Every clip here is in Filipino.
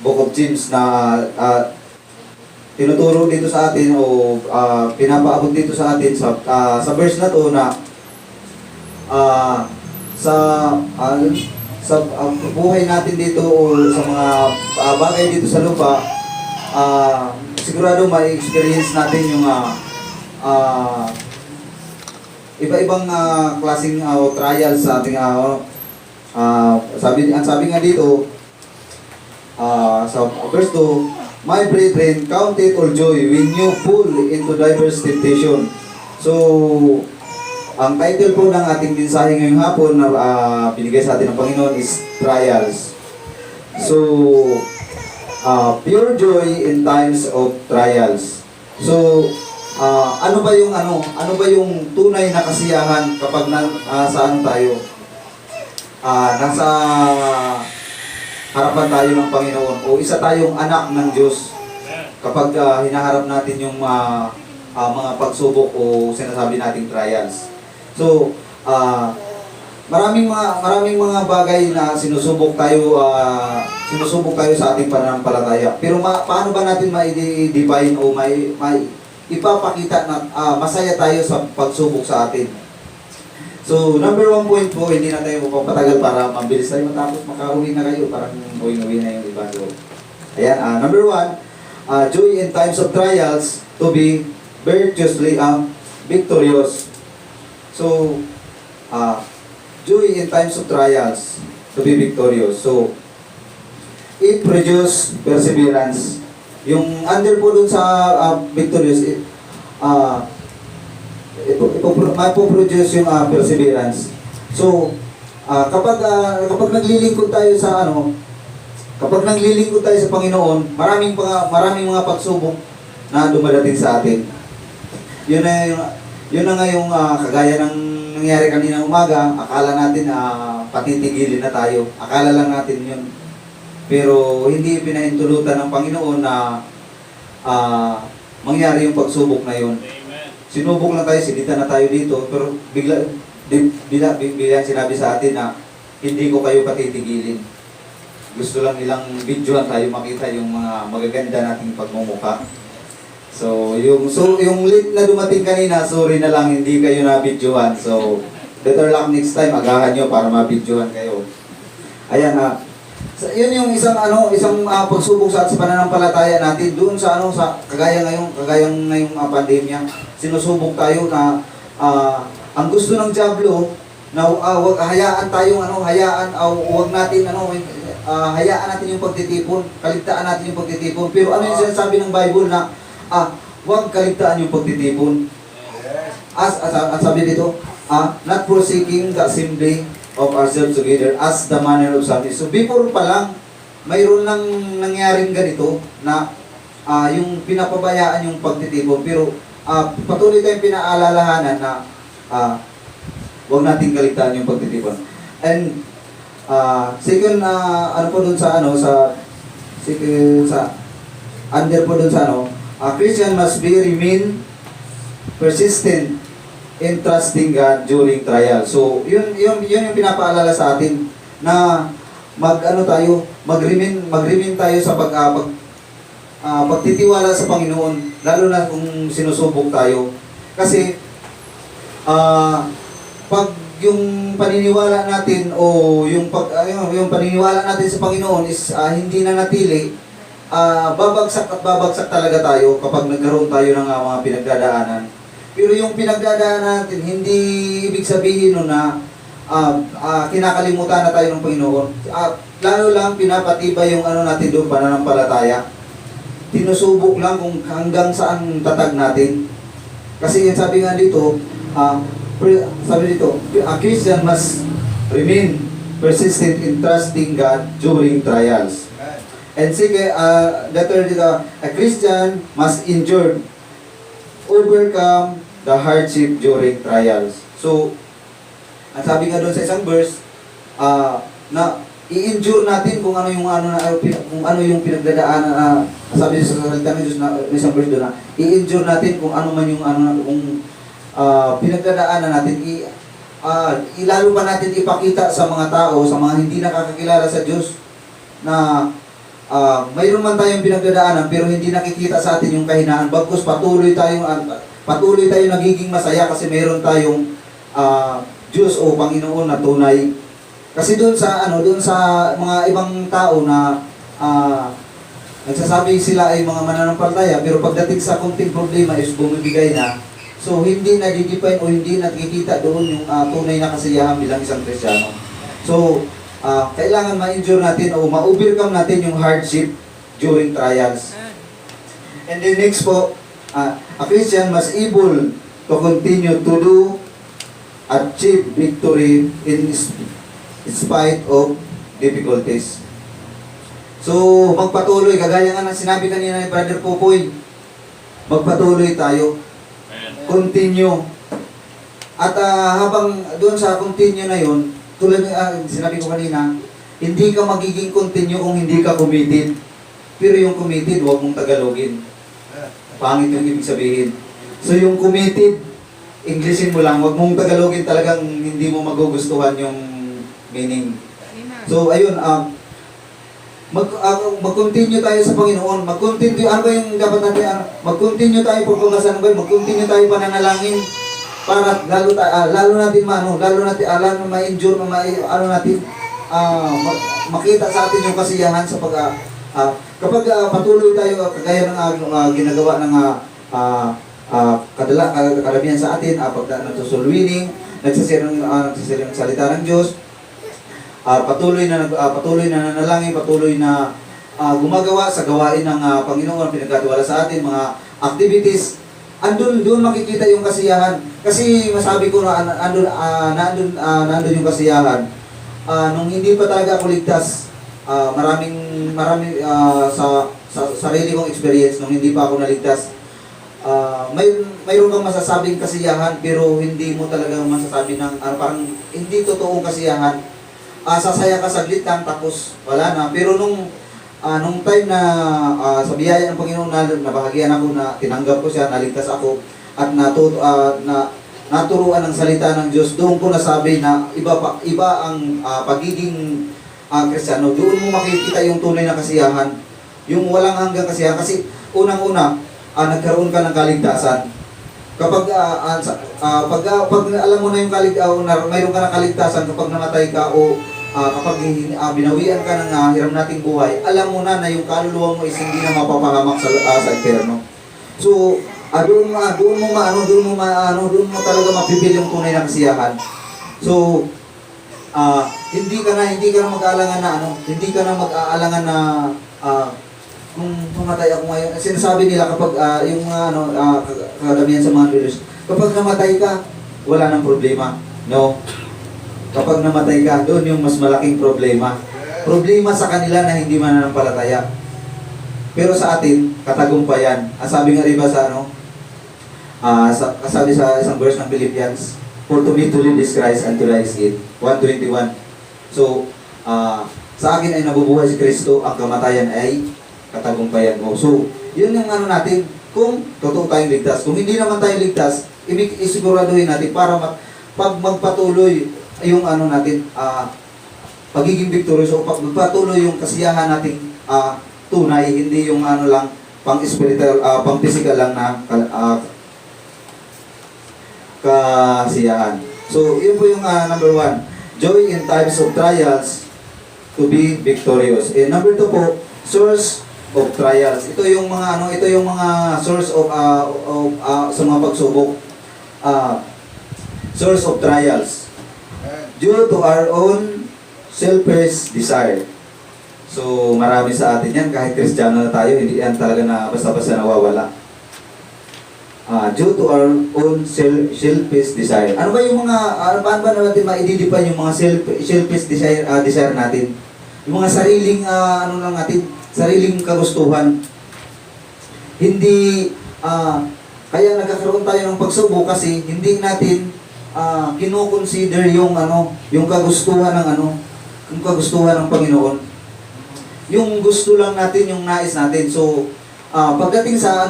Book of James na tinuturo dito sa atin o pinapaabot dito sa atin sa verse na to na sa buhay natin dito o sa mga bagay dito sa lupa, sigurado may experience natin yung iba-ibang klaseng trials sa ating sabi nga dito sa verse 2, "My brethren, count it all joy when you fall into diverse temptation." So, ang title po ng ating mensahe ngayong hapon na binigay sa atin ng Panginoon is Trials. So, pure joy in times of trials. So, ano ba yung tunay na kasiyahan kapag saan tayo? Nasa harapan tayo ng Panginoon o isa tayong anak ng Diyos kapag hinaharap natin yung mga pagsubok o sinasabi nating trials. So, maraming mga bagay na sinusubok tayo sa ating pananampalataya. Pero paano ba natin ma-define o may ipapakita na masaya tayo sa pagsubok sa atin? So, number 1 point po, hindi na tayo magpapatagal para mabilis tayo matapos makauwi na kayo. Parang uwi na yung iba. So, ayan, number 1, joy in times of trials to be virtuously victorious. So, joy in times of trials to be victorious. So, it produces perseverance. Yung under po dun sa victorious, mapoproduce yung perseverance. So, kapag naglilingkod tayo sa Panginoon, maraming mga pagsubok na dumadating sa atin. Yun na nga yung kagaya ng nangyari kanina umaga, akala natin patitigilin na tayo. Akala lang natin yun. Pero hindi pinahintulutan ng Panginoon na mangyari yung pagsubok na yun. Sinubok lang tayo, sinita na tayo dito, pero bigla sinabi sa atin na hindi ko kayo patitigilin. Gusto lang nilang videoan tayo makita yung mga magaganda nating pagmumukha. So yung link na dumating kanina, sorry na lang, hindi kayo na-videoan. So, better luck next time, agahan nyo para ma-videoan kayo. Ayan yun yung isang pagsubok sa pananampalataya natin doon sa kagaya ngayong pandemya. Sinusubok tayo na ang gusto ng diablo na wag hayaan natin yung pagtitipon, kaligtaan natin yung pagtitipon. Pero ano yung sinasabi ng Bible na wag kaligtaan yung pagtitipon. As sabi dito, not forsaking the assembly of ourselves together as the manner of some is. So before pa lang, mayroon nang nangyaring ganito na yung pinapabayaan yung pagtitipon. Pero patuloy tayong pinaalalahanan na huwag natin kaligtaan yung pagtitipon. And second, po dun sa under po dun sa Christian must remain persistent in trusting God during trial. So, yun yung pinapaalala sa atin na mag-remain tayo sa pagtitiwala sa Panginoon, lalo na kung sinusubok tayo. Kasi pag yung paniniwala natin o yung paniniwala natin sa Panginoon is hindi na natili, babagsak talaga tayo kapag nagkaroon tayo ng mga pinagdadaanan. Pero yung pinagdadaanan natin, hindi ibig sabihin nun na kinakalimutan na tayo ng Panginoon. Lalo lang pinapatibay yung natin doon, pananampalataya. Tinusubok lang kung hanggang saan tatag natin. Kasi yung sabi nga dito, a Christian must remain persistent in trusting God during trials. And sige, letter dito, a Christian must overcome the hardship during trials. So, ang sabi nga doon sa isang verse, na i-endure natin kung ano yung pinagdadaanan, sabi sa salita ng Diyos na isang verse doon na i-endure natin kung ano man yung pinagdadaanan natin, ilalo pa natin ipakita sa mga tao, sa mga hindi nakakakilala sa Diyos na mayroon man tayong pinagdadaanan pero hindi nakikita sa atin yung kahinaan, bagkus patuloy tayong nagiging masaya kasi mayroon tayong Diyos o Panginoon na tunay. Kasi doon sa mga ibang tao na nagsasabi sila ay mga mananampalataya pero pagdating sa konting problema is bumibigay na. So hindi na didefine o hindi nakikita doon yung tunay na kasiyahan bilang isang Kristiyano. So kailangan ma-endure natin o ma-overcome natin yung hardship during trials. And then next po, a Christian must able to continue to achieve victory in spite of difficulties. So, magpatuloy, kagaya nga ng sinabi kanina ni Brother Popoy, magpatuloy tayo. Continue. At habang doon sa continue na yun, tulad ng sinabi ko kanina, hindi ka magiging continue kung hindi ka committed. Pero yung committed, huwag mong tagalogin. Pangit yung ibig sabihin. So yung committed, Englishin mo lang, huwag mong tagalogin, talagang hindi mo magugustuhan yung meaning. So ayun, mag-continue tayo sa Panginoon. Mag-continue, ano ba yung dapat natin? Mag-continue tayo pagpagasan ba? Mag-continue tayo pananalangin para lalo natin ma-endure, makita sa atin yung kasiyahan sa kapag patuloy tayo kagaya ng ginagawa ng karamihan sa atin, pag nagsusulwining, nagsasira ng salita ng Diyos, patuloy na nanalangin, patuloy na gumagawa sa gawain ng Panginoon, pinagkatiwala sa atin, mga activities, doon makikita yung kasiyahan. Kasi masabi ko na nandun yung kasiyahan. Nung hindi pa talaga ako ligtas, marami sa sarili kong experience nung hindi pa ako naligtas. Mayroon kang masasabing kasiyahan pero hindi mo talaga masasabi ng parang hindi totoong kasiyahan. Sasaya ka saglit lang tapos wala na. Pero nung time na sa biyaya ng Panginoon na nabahagian ako na tinanggap ko siya, naligtas ako at naturuan ng salita ng Diyos, doon ko nasabi na iba ang pagiging Kristiyano. Doon mo makikita yung tunay na kasiyahan, yung walang hanggang kasiyahan. Kasi unang-una, nagkaroon ka ng kaligtasan. Kapag alam mo na yung mayroon ka ng kaligtasan, kapag namatay ka o kapag binawian ka ng hiram nating buhay, alam mo na yung kaluluwa mo is hindi na mapapahamak sa impyerno. So, doon mo talaga mapipil yung tunay na kasiyahan. So, hindi ka na mag-aalangan na kung pumatay ako ngayon. Sinasabi nila kapag karamihan sa mga leaders, kapag namatay ka, wala nang problema. No. Kapag namatay ka, doon yung mas malaking problema. Problema sa kanila na hindi mananampalataya. Pero sa atin, katagumpayan. Ang sabi nga riba sa sabi sa isang verse ng Philippians, for to me to live is Christ and to die is gain. 1:21. So, sa akin ay nabubuhay si Kristo, ang kamatayan ay katagumpayan mo. So, yun yung natin, kung totoo tayong ligtas. Kung hindi naman tayong ligtas, isiguraduhin natin para pag magpatuloy yung natin, pagiging victorious o magpatuloy yung kasiyahan nating tunay, hindi yung lang, pang-spiritual, pang-physical lang na kasiyahan. So, yun po yung number 1. Joy in times of trials to be victorious. And number 2 po, source of trials. Ito yung mga source of sa mga pagsubok. Source of trials. Due to our own selfish desire. So, marami sa atin yan, kahit Kristiyano na tayo, hindi yan talaga na basta-basta nawawala. Due to our own selfish desire. Ano ba yung mga, paano ba natin ma-identify yung mga selfish desire natin? Yung mga sariling, sariling kagustuhan. Hindi, kaya nagkakaroon tayo ng pagsubok kasi hindi natin kino-consider yung kagustuhan yung kagustuhan ng Panginoon. Yung gusto lang natin, yung nais natin. So, pagdating sa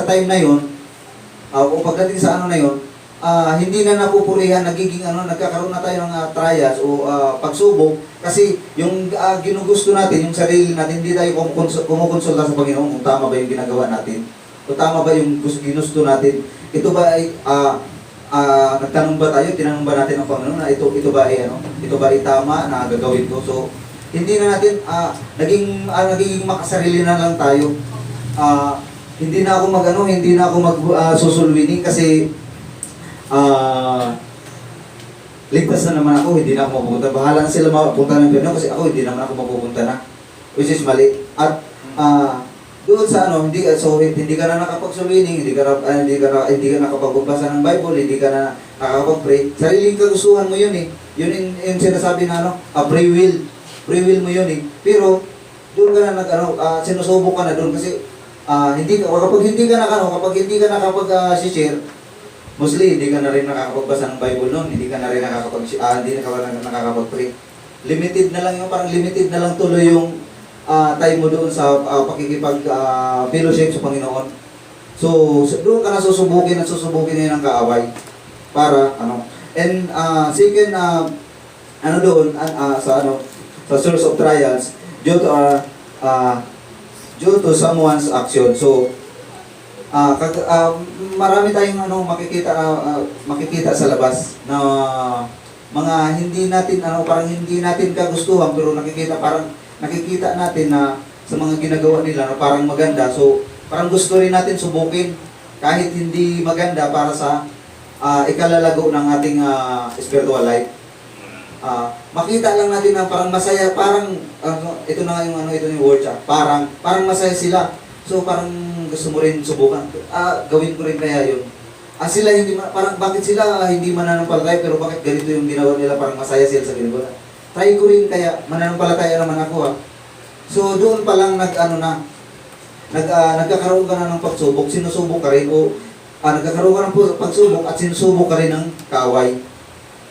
time na yon, o pagdating sa na yon, hindi na napupurihan, nagiging nagkakaroon na tayo ng trials o pagsubok kasi yung ginugusto natin, yung sarili natin, hindi tayo kumukonsulta sa Panginoon kung tama ba yung ginagawa natin o tama ba yung ginusto natin. Ito ba ay nagtanong ba tayo, tinanong ba natin ang Panginoon na ito ba ay ito ba ay tama na gagawin ko? So hindi na natin naging makasarili na lang tayo. Hindi na ako susulwini kasi ligtas na naman ako, hindi na ako mapupunta. Bahala na sila mapunta ng Pinoy kasi ako hindi naman ako mapupunta na. Which is mali. At doon sa hindi ka na nakapagsulwining, hindi ka na nakapagbasa ng Bible, hindi ka na nakakapag-pray. Sariling kagustuhan mo yun eh. Yun yung sinasabi na free will. Free will mo yun eh. Pero doon ka na sinusubok ka na doon kasi kapag hindi ka nakapag-share, mostly, hindi ka na rin nakakapagbasa ng Bible noon, hindi ka na rin nakakapag-pray. Limited na lang parang limited na lang tuloy yung time mo doon sa fellowship sa Panginoon. So, doon ka na susubukin ngayon ng kaaway. Para, And, second, sa source of trials, due to someone's action. So, marami tayong makikita sa labas na mga hindi natin parang hindi natin kagustuhan pero nakikita natin na sa mga ginagawa nila na parang maganda, so parang gusto rin natin subukin kahit hindi maganda para sa ikalalago ng ating spiritual life. Makita lang natin na parang masaya, parang ito na yung ito yung word siya, parang masaya sila. So parang gusto mo rin subukan. Gawin ko rin kaya yun. Sila parang bakit sila hindi mananampalataya pero bakit ganito yung ginawa nila, parang masaya sila sa ginagawa. Try ko rin kaya mananampalataya naman ako . So doon pa lang nagkakaroon ka na ng pagsubok, sinusubok ka rin o nagkakaroon ka ng pagsubok at sinusubok ka rin ng kaaway.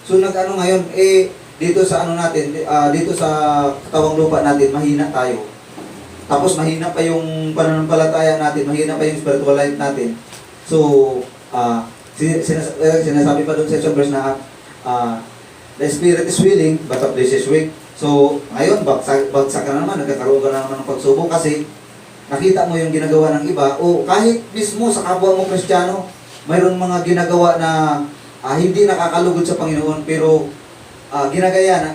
So ngayon dito sa dito sa katawang lupa natin, mahina tayo. Tapos mahina pa yung pananampalataya natin, mahina pa yung spiritual life natin. So, sinasabi pa doon sa isang verse na the spirit is willing, but the flesh is weak. So, ngayon, bagsak ka na naman, nagkakaroon ka na naman ng pagsubok kasi nakita mo yung ginagawa ng iba o kahit mismo sa kapwa mo Kristiyano, mayroon mga ginagawa na hindi nakakalugod sa Panginoon pero ginagaya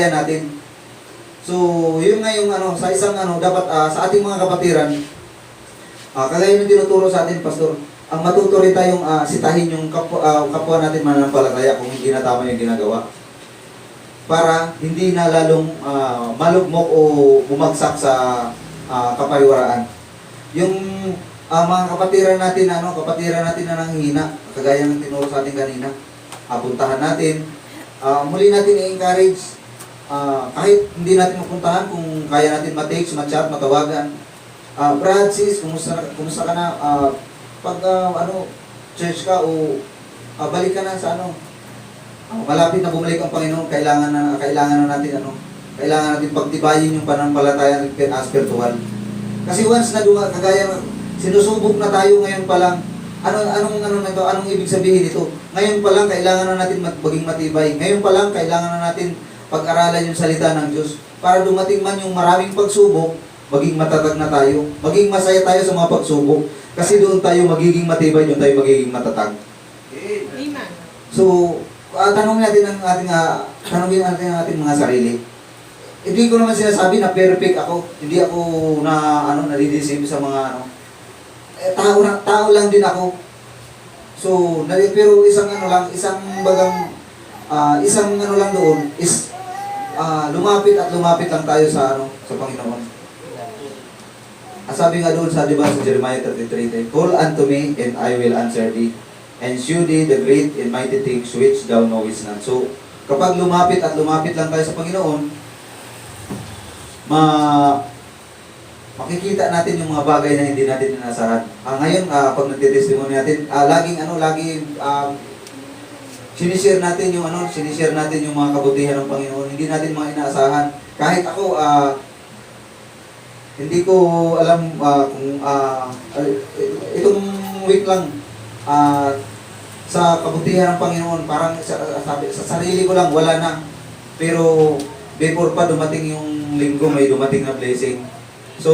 natin. So, yun nga yung sa isang dapat sa ating mga kapatiran, kagaya yung tinuturo sa atin, Pastor, ang matuto rin tayong sitahin yung kapwa natin mananampalataya kung hindi na tama yung ginagawa. Para hindi na lalong malugmok o bumagsak sa kapariwaraan. Yung mga kapatiran natin na nanghihina, kagaya ng tinuro sa atin kanina, puntahan natin, muli natin i-encourage. Kahit hindi natin mapuntahan, kung kaya natin ma-text, ma-chat, matawagan. Brad, sis, kumusta ka na? Pag church ka o balik ka na sa malapit na bumalik ang Panginoon, kailangan na natin pagtibayin yung pananampalataya ng spiritual. Kasi once na kagaya sinusubok na tayo ngayon pa lang, anong ibig sabihin nito? Ngayon pa lang kailangan na natin maging matibay. Ngayon pa lang kailangan na natin pag-aralan yung salita ng Diyos para dumating man yung maraming pagsubok, maging matatag na tayo, maging masaya tayo sa mga pagsubok kasi doon tayo magiging matibay, doon tayo magiging matatag. Amen. So, tanongin natin ang ating mga sarili. Hindi ko naman sinasabi na perfect ako, hindi ako nadideceive sa mga tao lang din ako. So, pero isang lang doon is lumapit lang tayo sa Panginoon. Sabi nga doon sa Jeremiah 33, "Call unto me and I will answer thee, and shew thee the great and mighty things which thou knowest not." So, kapag lumapit lang tayo sa Panginoon, makikita natin yung mga bagay na hindi natin inasahan. Ngayon, pag nagte-testimony natin, laging sinishare natin yung mga kabutihan ng Panginoon. Hindi natin mga inaasahan. Kahit ako, hindi ko alam kung itong week lang, sa kabutihan ng Panginoon, parang sabi, sa sarili ko lang, wala na. Pero before pa dumating yung linggo, may dumating na blessing. So,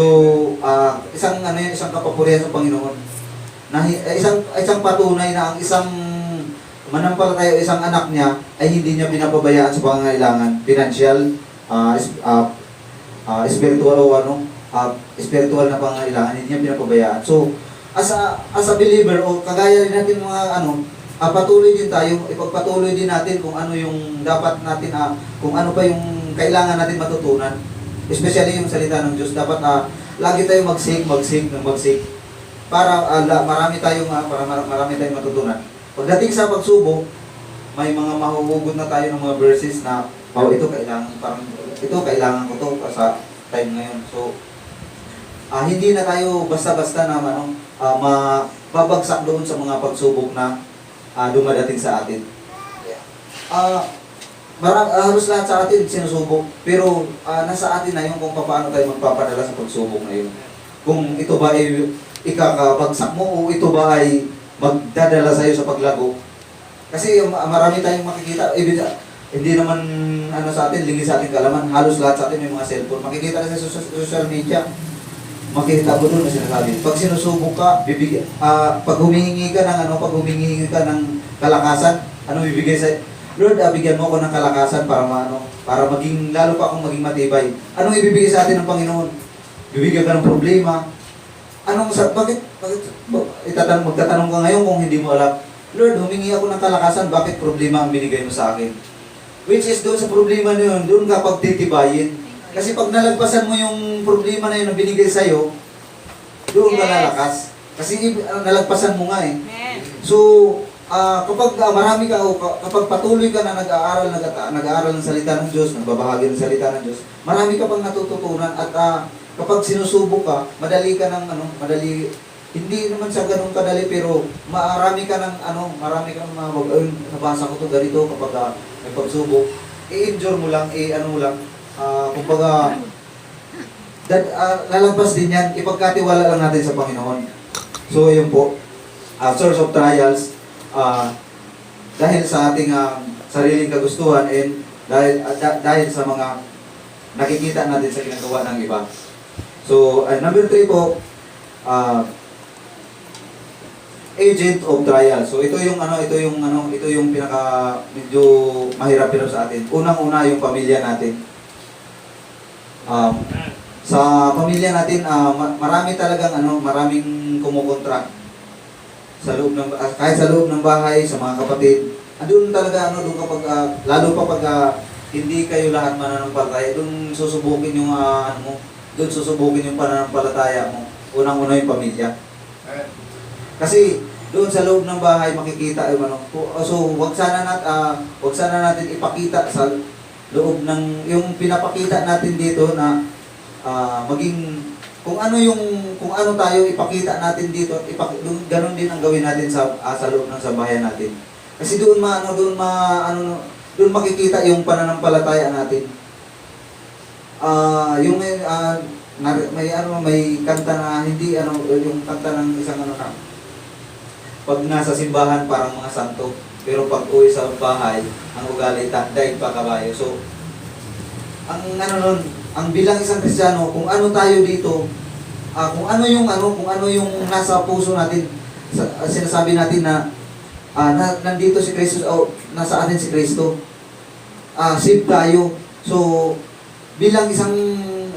isang ano yun, isang kapapurihan ng Panginoon. Na isang patunay na ang isang manampalataya, isang anak niya ay hindi niya pinapabayaan sa pangangailangan, financial, spiritual o spiritual na pangangailangan, hindi niya pinapabayaan. So, as a believer o kagaya rin natin mga patuloy din tayo, ipagpatuloy din natin kung ano yung dapat natin, kung ano pa yung kailangan natin matutunan. Especially yung salita ng Diyos, dapat lagi tayo magsik para marami tayong matutunan. Pagdating sa pagsubok, may mga mahuhugot na tayo ng mga verses na ito kailangan ko to sa time ngayon. So hindi na tayo basta-basta na mababagsak doon sa mga pagsubok na dumadating sa atin. Halos lahat sa atin sinusubok, pero nasa atin na yung kung paano tayo magpapadala sa pagsubok na yun. Kung ito ba ay ikakabagsak mo o ito ba ay magdadala sa iyo sa paglago. Kasi marami tayong makikita, hindi naman sa atin, lingis sa ating kalaman, halos lahat sa atin may mga cellphone. Makikita na sa social media, makikita mo doon na sinasabi. Pag sinusubok ka, pag humihingi ka ng kalakasan, ano bibigay sa Lord, bigyan mo ako ng kalakasan para maging, lalo pa akong maging matibay. Anong ibibigay sa atin ng Panginoon? Bibigyan ka ng problema. Bakit magtatanong ka ngayon kung hindi mo alam? Lord, humingi ako ng kalakasan, bakit problema ang binigay mo sa akin? Which is doon sa problema na yun, doon ka pagtitibayin. Kasi pag nalagpasan mo yung problema na yun na binigay sa'yo, doon ka lalakas. Kasi nalagpasan mo nga eh. So, kapag marami ka o kapag patuloy ka na nag-aaral ng salita ng Diyos, nagbabahagi ng salita ng Diyos, marami ka pang natututunan at kapag sinusubok ka, madali hindi naman siya ganun kadali, pero marami ka nabasa ko to ganito kapag may pagsubok, i-endure mo lang, kumbaga, lalagpas din yan, ipagkatiwala lang natin sa Panginoon. So, yun po, source of trials, dahil sa ating sariling kagustuhan and dahil sa mga nakikita natin sa ginagawa ng iba. So, number 3 po, agent of trial. So, ito yung pinaka medyo mahirap-hirap sa atin. Unang-una yung pamilya natin. Sa pamilya natin, maraming kumukontra sa loob ng kahit sa loob ng bahay, sa mga kapatid. Doon talaga doon kapag lalo pa pag hindi kayo lahat mananampalataya, doon susubukin yung doon susubukin yung pananampalataya mo. Unang-una yung pamilya. Kasi doon sa loob ng bahay makikita yung so wag sana natin ipakita sa loob ng yung pinapakita natin dito na maging kung ano tayo ipakita natin dito, ganun din ang gawin natin sa loob ng sambahayan natin. Kasi doon makikita yung pananampalataya natin. May kanta na hindi yung kanta ng isang pag nasa simbahan parang mga santo, pero pag uwi sa bahay, ang ugali daig pa kabayo. So ang bilang isang Kristiyano, kung ano tayo dito, kung ano yung nasa puso natin, sinasabi natin na nandito si Kristo o nasa atin si Kristo. Save tayo. So bilang isang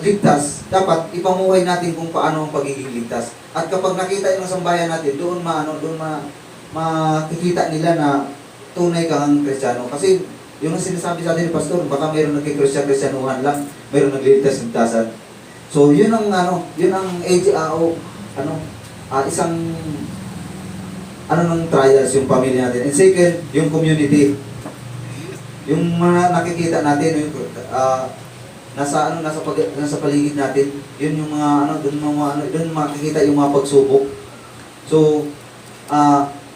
ligtas, dapat ipamuhay natin kung paano ang pagiging ligtas. At kapag nakita yung sambayan natin, doon makikita nila na tunay kang Kristiyano. Kasi yung sinasabi sa atin ni Pastor, baka mayroong nagki-Kristyanuhan lang, mayroong nagliligtas-ligtasan. So yun ang isang ng trials yung pamilya natin. And second, yung community. Yung mga nakikita natin, nasa paligid natin, yun yung mga doon makikita yung mga pagsubok. So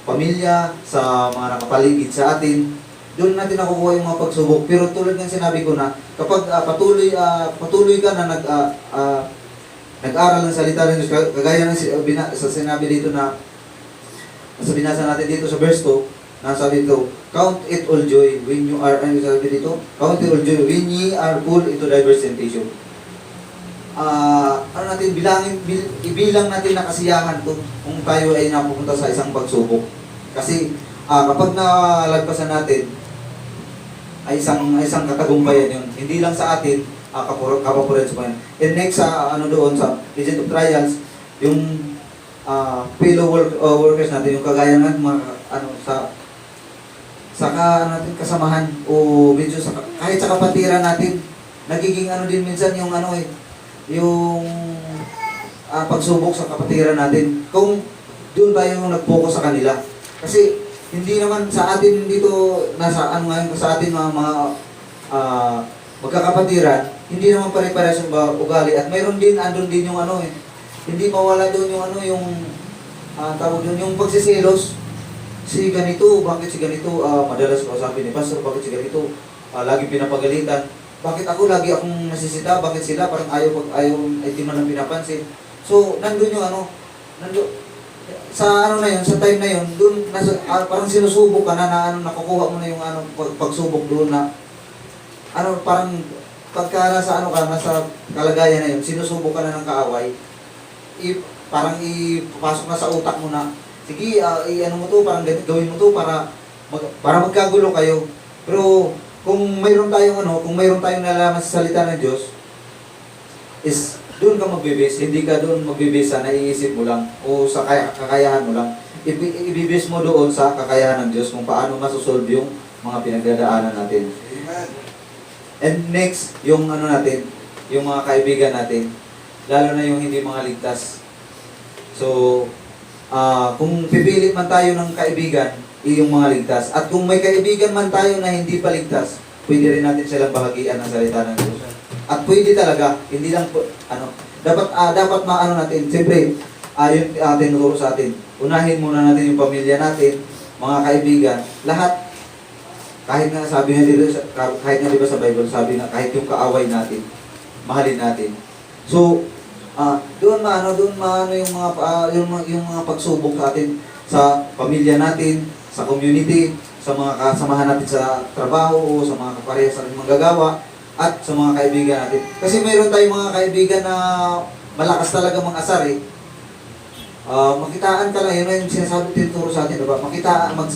pamilya, sa mga nakapaligid sa atin, doon natin nakukuha yung mga pagsubok. Pero tulad ng sinabi ko na, kapag patuloy ka na nag-aral ng salita ng Diyos, kagaya ng sa sinabi dito na, sa binasa natin dito sa verse 2, Nasabi dito, count it all joy when you are, ano sabi dito? Count it all joy when ye are pulled into diverse temptation. Ano natin, ibilang natin na kasiyahan kung tayo ay napupunta sa isang pagsubok. Kasi kapag nalagpasan natin, ay isang katagumpayan yun. Hindi lang sa atin, kapapuran sa Panginoon. And next sa doon sa Agent of Trials, yung fellow workers natin, yung kagaya ng mga natin kasamahan o medyo kahit sa kapatiran natin, nagiging din minsan yung yung pagsubok sa kapatiran natin. Kung doon tayo nag-focus sa kanila. Kasi hindi naman sa atin dito nasa ngayon sa atin mga magkakapatiran, hindi naman pare-pares yung ugali at mayroon din andun din yung hindi mawala doon yung tawag doon yung pagsiselos. Si ganito, bakit si ganito madalas ko sabi ni Pastor, bakit si ganito lagi pinapagalitan, bakit ako lagi akong nasisita, bakit sila parang ayaw ay di man lang pinapansin. So nandun yung nandun sa na yun, sa time na yun, doon parang sinusubok ka na nakukuha mo na yung pagsubok doon na parang pagka nasa nasa kalagayan na yun, sinusubok ka na ng kaaway, parang ipapasok na sa utak mo na sige, mo to, parang gawin mo to para magkagulo kayo. Pero kung mayroon tayong nalaman sa salita ng Diyos, is doon ka magbibase, hindi ka doon magbibase sa naiisip mo lang o sa kakayahan mo lang. Ibibase mo doon sa kakayahan ng Diyos kung paano masosolve yung mga pinagdadaanan natin. Amen. And next, yung natin, yung mga kaibigan natin, lalo na yung hindi mga ligtas. So, kung pipili man tayo ng kaibigan, yung mga ligtas. At kung may kaibigan man tayo na hindi pa ligtas, pwede rin natin silang bahagian ng salita ng Diyos. At pwede talaga, hindi lang dapat natin, siyempre, yun tinuturo sa atin. Unahin muna natin yung pamilya natin, mga kaibigan, lahat. Kahit nga sabi nga diba sa Bible, sabi na kahit yung kaaway natin, mahalin natin. So, doon yung mga pagsubok sa atin sa pamilya natin, sa community, sa mga kasamahan natin sa trabaho o sa mga kaparehas sa manggagawa at sa mga kaibigan natin. Kasi mayroon tayong mga kaibigan na malakas talaga mang-asar eh. Makitaan ka lang, yun yung sinasabi tinuturo sa atin, diba?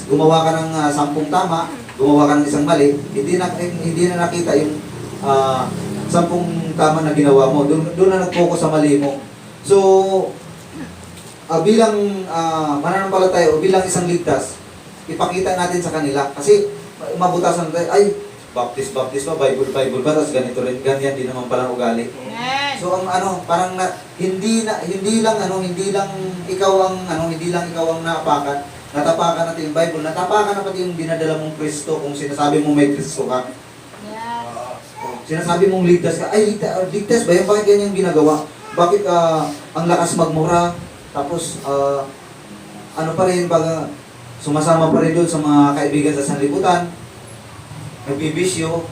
Gumawa ka ng 10 tama, gumawa ka ng isang mali, hindi na nakita yung 10 tama na ginawa mo. Doon na nag-focus sa mali mo. So, bilang mananampalataya o bilang isang ligtas, ipakita natin sa kanila. Kasi mabutasan tayo, ay, baptist pa, Bible ba, tapos ganito rin, ganyan din naman pala ugali. So parang hindi lang ikaw ang natapakan natin yung Bible, natapakan na pati yung dinadala mong Kristo kung sinasabi mo may Kristo ka. Sinasabi mong ligtas ka, ay ligtas ba yan? Bakit ganyan yung ginagawa? Bakit ang lakas magmura? Tapos pa rin sumasama pa rin doon sa mga kaibigan sa sanlibutan, nagbibisyo.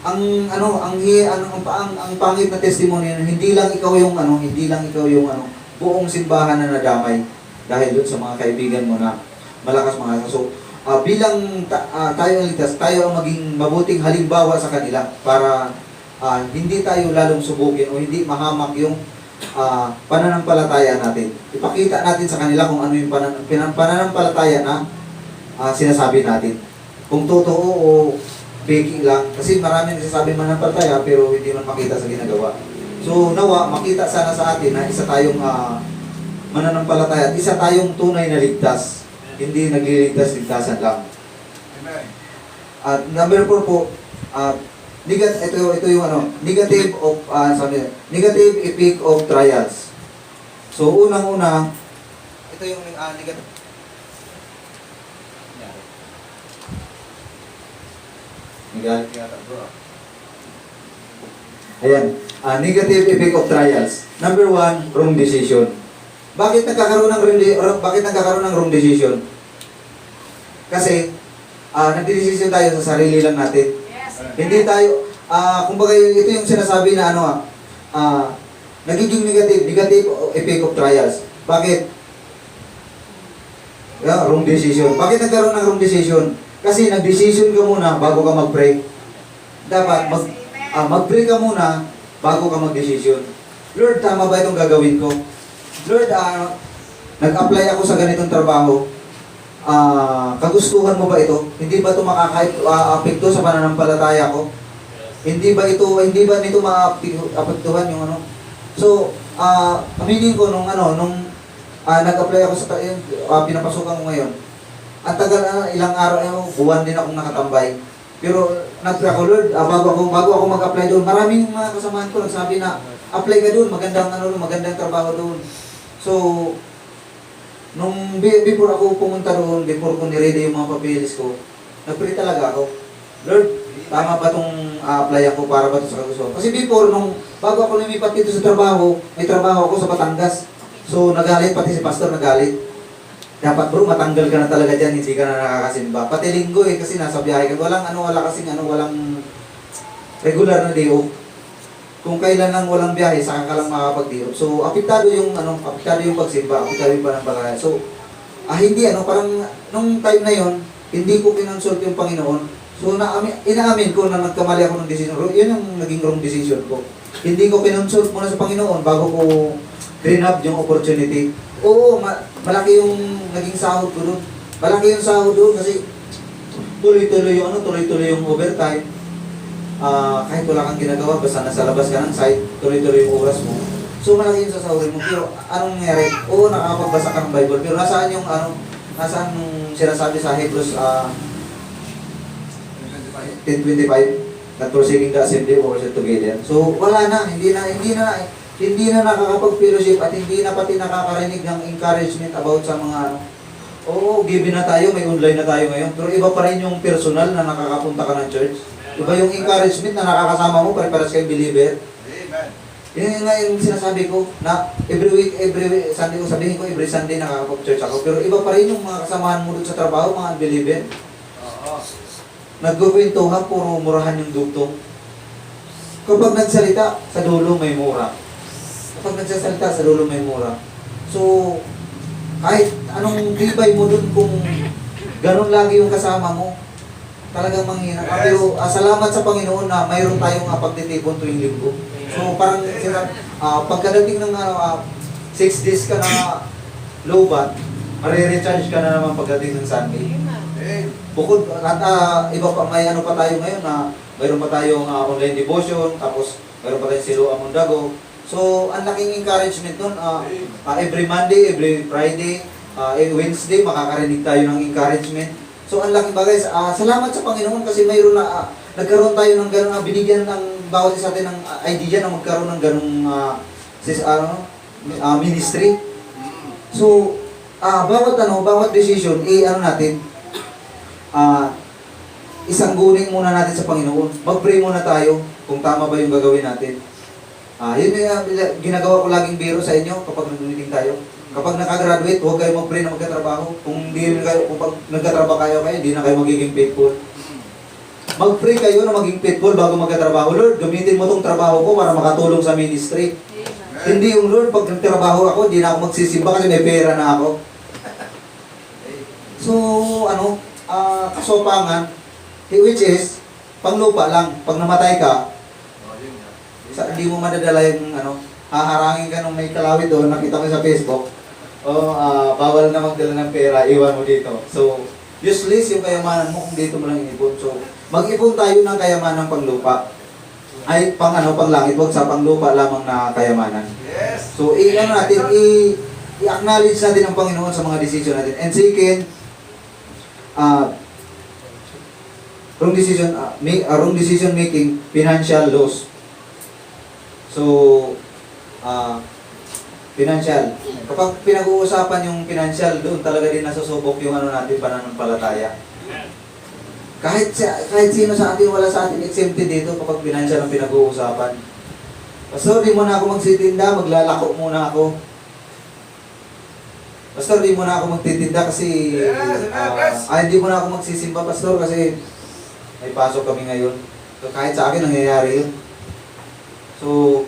Ang pangit na testimony na hindi lang ikaw yung buong simbahan na nadamay dahil doon sa mga kaibigan mo na malakas mga. So bilang tayo ang ligtas, tayo ang maging mabuting halimbawa sa kanila para hindi tayo lalong subukin o hindi mahamak yung pananampalataya natin. Ipakita natin sa kanila kung ano yung pananampalataya na sinasabi natin. Kung totoo o baking lang. Kasi maraming nagsasabi mananampalataya pero hindi man makita sa ginagawa. So nawa, makita sana sa atin na isa tayong mananampalataya at isa tayong tunay na ligtas. Hindi nagliligtas-ligtasan lang. Amen. At number 4 po, ito yung negative effect of trials. So unang-una, ito yung negative. Ayan, negative effect of trials. Number 1, wrong decision. Bakit nagkakaroon ng wrong decision? Kasi nagdedesisyon tayo sa sarili lang natin. Hindi tayo, kumbaga ito yung sinasabi na nagiging negative effect of trials. Bakit? Yeah, wrong decision. Bakit nagkaroon ng wrong decision? Kasi nag-decision ka muna bago ka mag-pray. Dapat mag-pray ka muna bago ka mag-decision. Lord, tama ba itong gagawin ko? Lord, nag-apply ako sa ganitong trabaho. Kagustuhan mo ba ito? Hindi ba ito makaka-apekto sa pananampalataya ko? Hindi ba nito maapektuhan yung ano? So, aminin ko nung nag-apply ako sa pinapasukan ko ngayon. Ang tagal ilang araw, buwan din akong nakatambay. Pero nag-pray ako, Lord, bago ako mag-apply doon, maraming mga kasamahan ko nagsabi na apply ka doon, magandang trabaho doon. So, before ako pumunta doon, before ko ni-ready yung mga papeles ko, nag-pray talaga ako, Lord, tama ba itong apply ako para ba ito sa kagustuhan? Kasi before, bago ako lumipat dito sa trabaho, may trabaho ako sa Batangas. So, nagalit, pati si pastor nagalit. Dapat bro, matanggal ka na talaga dyan, hindi ka na nakakasimba. Pati linggo kasi nasa biyahe ka. Walang regular na day off. Kung kailan lang walang biyahe, saka ka lang makakapag-day off. So, apektado yung pagsimba, apektado yung pananampalataya. So, parang, nung time na yon hindi ko kinonsult yung Panginoon. So, inaamin ko na nagkamali ako ng decision. Yun yung naging wrong decision ko. Hindi ko kinonsult muna sa Panginoon bago ko grab yung opportunity. Oo, malaki yung naging sahod ko doon. Malaki yung sahod doon kasi tuloy-tuloy yung overtime. Kahit wala kang ginagawa, basta nasa labas ka ng site, tuloy-tuloy yung oras mo. So malaki yung sasahurin mo. Pero anong nangyari? Oo, nakapagbasa ka ng Bible. Pero nasaan yung nasaan yung sinasabi sa Hebrews 10:25? That forsaking the assembly of ourselves together. So wala na, hindi na nakakapag-fellowship at hindi na pati nakakarinig ng encouragement about sa mga Oo, given na tayo, may online na tayo ngayon. Pero iba pa rin yung personal na nakakapunta ka ng church. Iba yung encouragement na nakakasama mo, pare-paras kayong believer. Amen. Yun nga yung sinasabi ko, na every Sunday ko, sabihin ko, every Sunday nakakapag-church ako. Pero iba pa rin yung mga kasamahan mo dun sa trabaho, mga believer. Oo. Nagkukwentuhan, puro murahan yung dugtong. Kapag nagsalita, sa dulo may mura. Kapag nagsasalita, sa dulo may mura. So, kahit anong gibay mo dun kung ganun lagi yung kasama mo, talagang manghina ka. Pero salamat sa Panginoon na mayroon tayong pagtitipon tuwing linggo. So, parang pagkadating ng 6 days ka na low bat, re-recharge ka na naman pagdating ng Sunday. Bukod at iba pa, may pa tayo ngayon na mayroon pa tayong online devotion, tapos mayroon pa tayong Siloam Mondago. So, ang laking encouragement nun, every Monday, every Friday, Wednesday, makakarinig tayo ng encouragement. So, ang laking bagay. Salamat sa Panginoon kasi mayroon na, nagkaroon tayo ng ganun, binigyan ng bawat isa natin ng idea na magkaroon ng ganung ministry. So, bawat decision, natin, isang guning muna natin sa Panginoon. Mag-pray muna tayo kung tama ba yung gagawin natin. Yun yung ginagawa ko laging biro sa inyo kapag nag-meeting tayo. Kapag nakagraduate, huwag kayo mag-pray na magkatrabaho. Kung pag nagkatrabaho kayo, hindi na kayo magiging faithful. Mag-pray kayo na maging faithful bago magkatrabaho. Lord, gamitin mo tong trabaho ko para makatulong sa ministry. Hindi yung Lord, pag nagtrabaho ako, hindi na ako magsisimba kasi may pera na ako. So, kasopangan, which is, panglupa lang. Pag namatay ka, hindi mo madadala yung haharangin ka nung may kalawit doon, nakita ko sa Facebook, bawal na magdala ng pera, iwan mo dito. So, useless yung kayamanan mo kung dito mo lang inipon. So, mag-ipon tayo ng kayamanan panglupa. Ay, panglangit, wag sa panglupa lamang na kayamanan. Yes. So, i-acknowledge natin ang Panginoon sa mga decision natin. And second, wrong decision making, financial loss. So, financial. Kapag pinag-uusapan yung financial, doon talaga din nasusubok yung natin pananampalataya. Kahit sino sa atin, wala sa atin exempted dito kapag financial ang pinag-uusapan. Pastor, di mo na ako magsitinda, maglalako muna ako. Pastor, di mo na ako magtitinda kasi hindi mo na ako magsisimba, Pastor, kasi may pasok kami ngayon. So, kahit sa akin, nangyayari yun. So,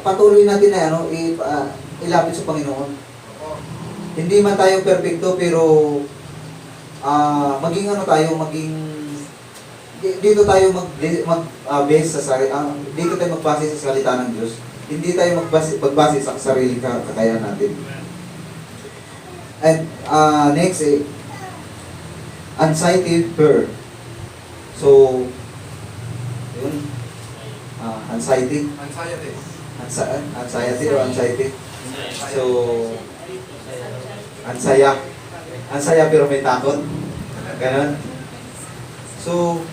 patuloy natin na ilapit sa Panginoon. hindi man tayo perfecto, pero maging ano tayo, dito tayo base sa dito tayo magbase sa salita ng Diyos. Hindi tayo magbase sa sarili kakayahan natin. And next, anxiety, fear. So, yun, anxiety. Anxiety or anxiety. So, ansaya pero may takot. Ganon. So,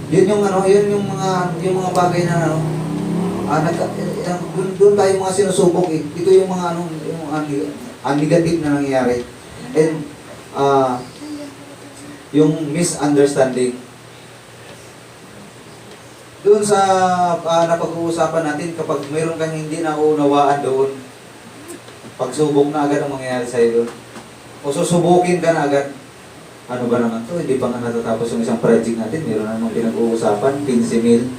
yun yung mga bagay na doon tayo mga sinusubok eh. Ito yung mga ang negative na nangyayari. And yung misunderstanding. Doon sa napag-uusapan natin, kapag mayroon kang hindi naunawaan doon, pagsubok na agad ang mangyayari sa'yo doon. O susubukin ka na agad. Ano ba naman to? Hindi pa nga natatapos yung isang project natin. Meron namang pinag-uusapan, 15,000.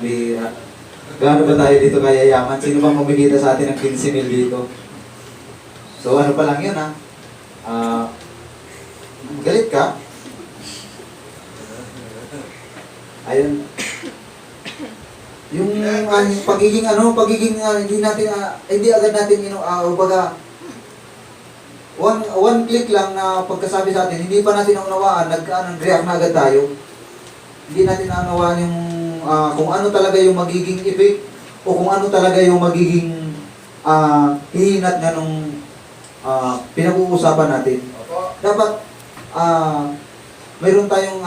Bira. Gaano ba tayo dito kayayaman? Sino bang kumikita sa atin ng 15,000 dito? So ano pa lang yun ha? Galit ka? Ayun. Yung pagiging hindi agad natin baga one click lang na pagkasabi sa atin, hindi pa natin naunawaan, nag-react na agad tayo. Hindi natin naunawaan yung kung ano talaga yung magiging effect o kung ano talaga yung magiging hihinat nga nung pinag-uusapan natin. Dapat mayroon tayong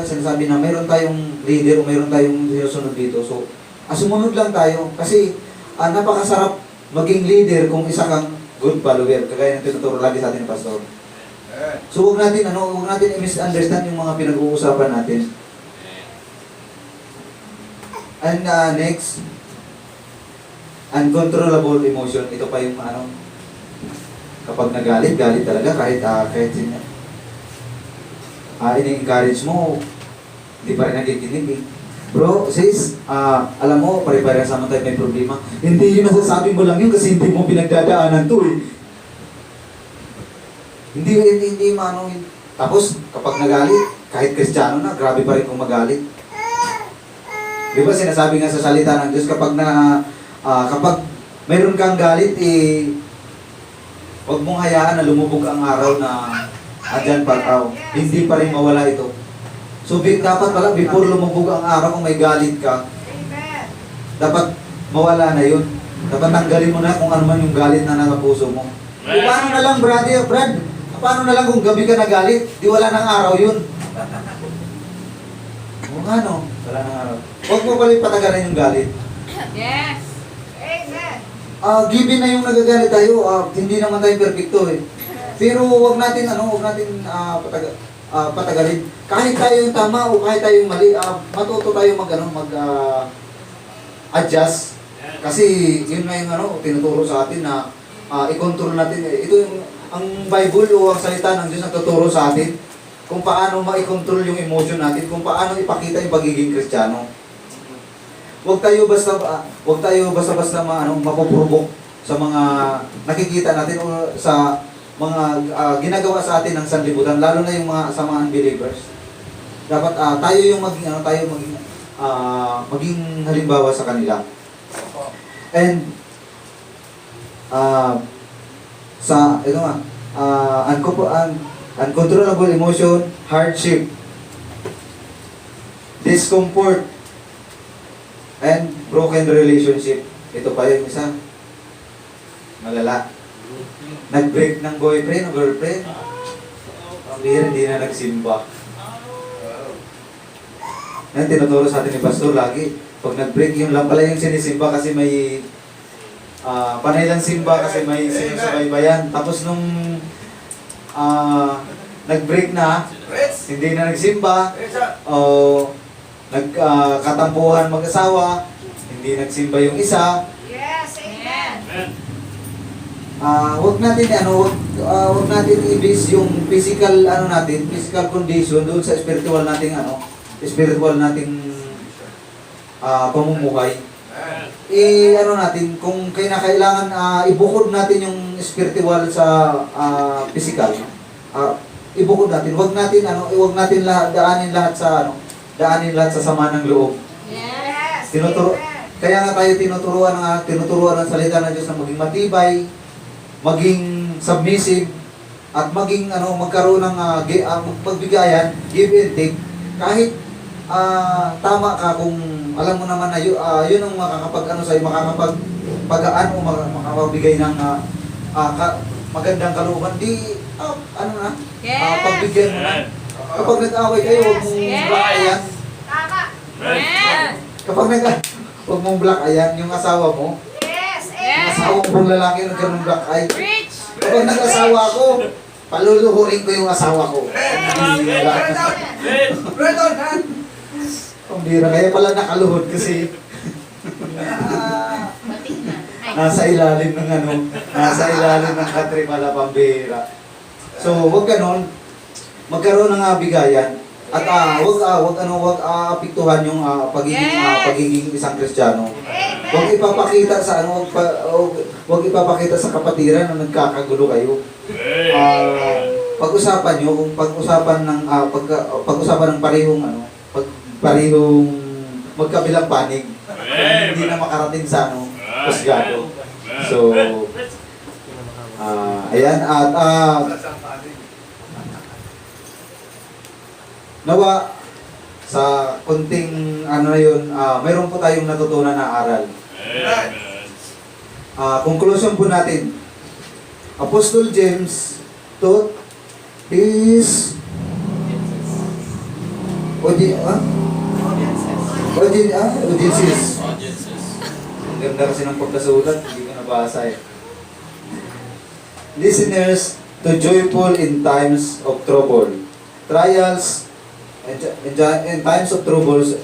sinasabi na mayroon tayong leader o mayroon tayong sinusunod dito. So, sumunod lang tayo kasi napakasarap maging leader kung isa kang good follower. Kagaya ng tinuturo lagi sa atin ng pastor. So, huwag natin i-misunderstand yung mga pinag-uusapan natin. And next, uncontrollable emotion. Ito pa yung kapag nagalit talaga kahit sino. Ini-encourage mo, hindi pa rin nakikinig eh. Bro, sis, alam mo, pare-parehas naman tayo may problema. Hindi yun nasasabi mo lang yun kasi hindi mo pinagdadaanan to eh. Hindi Tapos, kapag nagalit, kahit Kristiyano na, grabe pa rin kung magalit. Di ba sinasabi nga sa salita ng Diyos, kapag mayroon kang galit, huwag mong hayaan na lumubog ang araw na andyan pa tao. Hindi pa rin mawala ito. So, dapat pala, before lumubog ang araw kung may galit ka, dapat mawala na yun. Dapat tanggalin mo na kung ano man yung galit na nasa puso mo. Paano na lang, Brad? Paano na lang kung gabi ka nagalit? Di wala ng araw yun. O nga no, wala ng araw. Huwag mo pala patagalin yung galit. Yes. Amen. Given na yung nagagalit tayo, hindi naman tayo perfecto eh. Pero huwag natin patagalin. Kahit tayo yung tama o kahit tayo yung mali, matuto tayo adjust. Kasi yun na yung tinuturo sa atin na i-control natin. Ito yung ang Bible o ang salita ng Diyos nagtuturo sa atin kung paano ma-control yung emotion natin, kung paano ipakita yung pagiging Kristiyano. Huwag tayo basta mapuprovok sa mga nakikita natin o sa mga ginagawa sa atin ng sanlibutan, lalo na yung sa mga unbelievers. Dapat tayo yung maging halimbawa sa kanila. And uncontrollable emotion, hardship, discomfort, and broken relationship. Ito pa yung isa. Malala. Nag-break ng boyfriend o girlfriend. Hindi na nagsimba. Yan, tinuturo sa atin ni Pastor lagi. Pag nag-break, yun lang pala yung sinisimba kasi may panay lang simba kasi may sinusubaybayan. Tapos nung nag-break na, hindi na nagsimba, o nagkatampuhan mag-asawa, hindi nagsimba yung isa. Yes, amen. Huwag natin i-base yung physical physical condition doon sa spiritual nating pamumuhay. ano natin, kung kailangan ibukod natin yung spiritual sa physical, ibukod natin. Huwag natin daanin lahat sa sama ng loob. Yes. Tinuturo, Amen. kaya nga tayo tinuturuan ng salita ng Diyos na maging matibay, maging submissive, at maging magkaroon ng pagbigayan, give and take. Kahit tama ka kung alam mo naman na yun ang makakapag sa'yo, makakapagpagaan o makakapagbigay ng magandang kalooban, di Yes. pagbigyan mo na. Kapag nag-away kayo, huwag mong Yes. black ayan. Tama. Amen. Kapag huwag mong black ayan, yung asawa mo, Yes. yung Amen. asawa mo pong lalaki nagkaroon ng black eye. Preach. Kapag nag-asawa ko, paluluhurin ko yung asawa ko. Ang bira, kaya pala nakaluhod kasi nasa ilalim ng country pala, pambira. So, wag ganon, magkaroon ng bigayan at wag apektuhan yung pagiging isang Kristiyano. Wag ipapakita sa wag ipapakita sa kapatiran na nagkakagulo kayo. Pag-usapan niyo kung pag-usapan ng parehong magkabilang panig. Hindi na makarating sa husgado. So, ayan, at nawa sa kunting na yun, mayroon po tayong natutunan na aral. Conclusion po natin, Apostle James taught his audiences. Ang ganda kasi ng pagkasulat, hindi ko nabasa eh. Listeners to joyful in times of trouble, trials, in times of troubles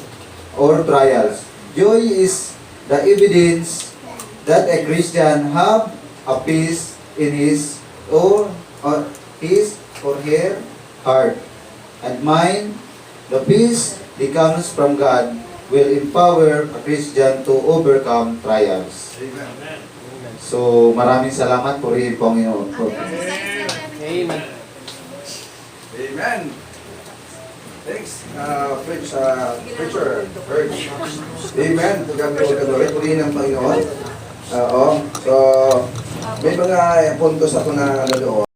or trials. Joy is the evidence that a Christian have a peace in his or his or her heart and mind. The peace that comes from God will empower a Christian to overcome trials. Amen. So, maraming salamat po rin, Panginoon. Amen. Amen. Thanks, preacher. Amen. To God be all the glory. Purihin ng Panginoon. Oo. So, may mga puntos ako na doon.